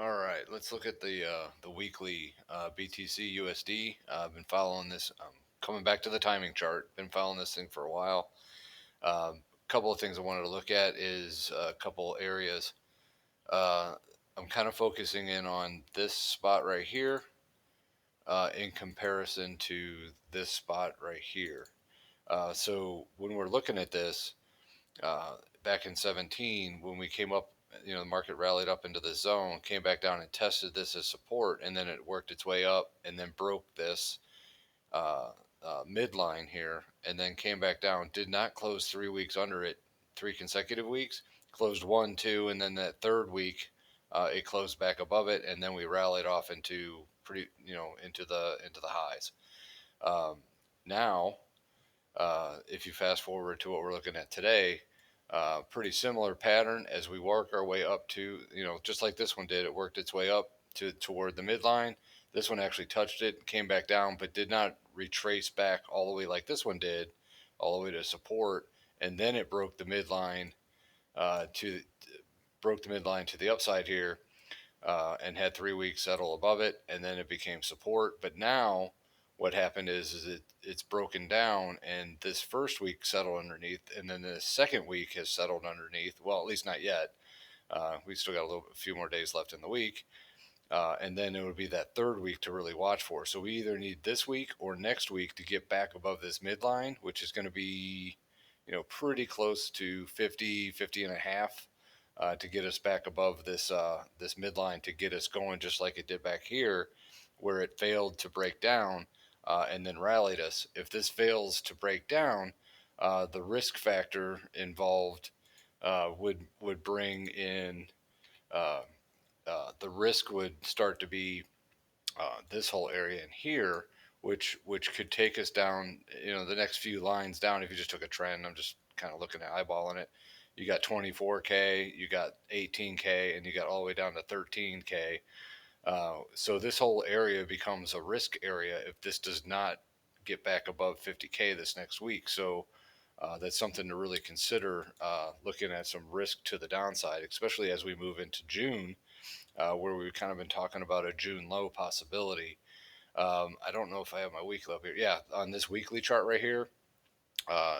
All right, let's look at the weekly BTC USD. I've been following this. Coming back to the timing chart. Been following this thing for a while. A couple of things I wanted to look at is a couple areas. Uh, I'm kind of focusing in on this spot right here in comparison to this spot right here. So when we're looking at this, uh, back in 17 when we came up, the market rallied up into the zone, came back down and tested this as support, and then it worked its way up and then broke this uh, midline here, and then came back down, did not close 3 weeks under it, 3 consecutive weeks, closed 1 2, and then that third week it closed back above it, and then we rallied off into pretty, into the highs. Um, now if you fast forward to what we're looking at today, pretty similar pattern as we work our way up to, just like this one did. It worked its way up to toward the midline. This one actually touched it, came back down, but did not retrace back all the way like this one did, all the way to support, and then it to broke the midline to the upside here, and had 3 weeks settle above it, and then it became support. But now, what happened is it's broken down, and this first week settled underneath, and then the second week has settled underneath. Well, at least not yet. We still got a few more days left in the week, and then it would be that third week to really watch for. So we either need this week or next week to get back above this midline, which is going to be, pretty close to 50, 50 and a half, to get us back above this midline, to get us going just like it did back here, where it failed to break down, and then rallied us. If this fails to break down, the risk factor involved would bring in, uh, the risk would start to be this whole area in here, which could take us down, the next few lines down. If you just took a trend, I'm just kind of looking at eyeballing it. You got 24K, you got 18K, and you got all the way down to 13K. So this whole area becomes a risk area if this does not get back above 50K this next week. So that's something to really consider, looking at some risk to the downside, especially as we move into June, where we've kind of been talking about a June low possibility. I don't know if I have my weekly up here. Yeah, on this weekly chart right here,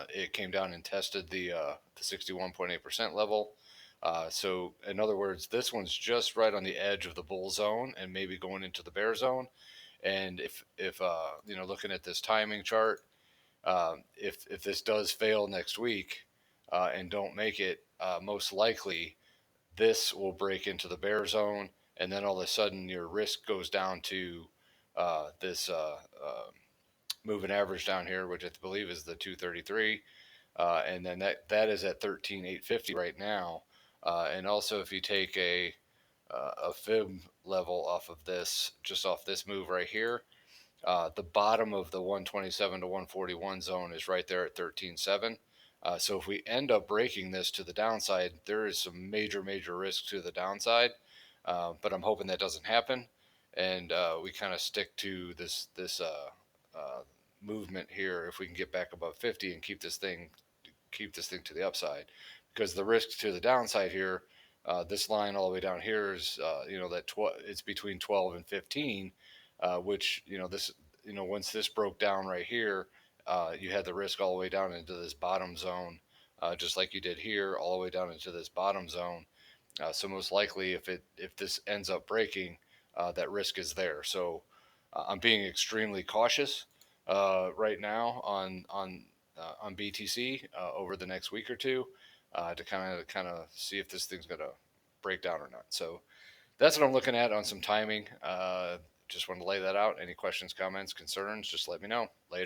it came down and tested the 61.8% level. So in other words, this one's just right on the edge of the bull zone and maybe going into the bear zone. And if looking at this timing chart, if this does fail next week, and don't make it, most likely this will break into the bear zone, and then all of a sudden your risk goes down to this moving average down here, which I believe is the 233, and then that is at 13,850 right now. And also, if you take a fib level off of this, just off this move right here, the bottom of the 127 to 141 zone is right there at 13.7. So if we end up breaking this to the downside, there is some major risk to the downside. But I'm hoping that doesn't happen, and we kind of stick to this movement here. If we can get back above 50 and keep this thing to the upside, because the risk to the downside here, this line all the way down here is, it's between 12 and 15, which, once this broke down right here, you had the risk all the way down into this bottom zone, just like you did here, all the way down into this bottom zone. So most likely, if this ends up breaking, that risk is there. So I'm being extremely cautious right now on BTC, over the next week or two, to kind of see if this thing's gonna break down or not. So that's what I'm looking at on some timing. Just want to lay that out. Any questions, comments, concerns, just let me know. Later.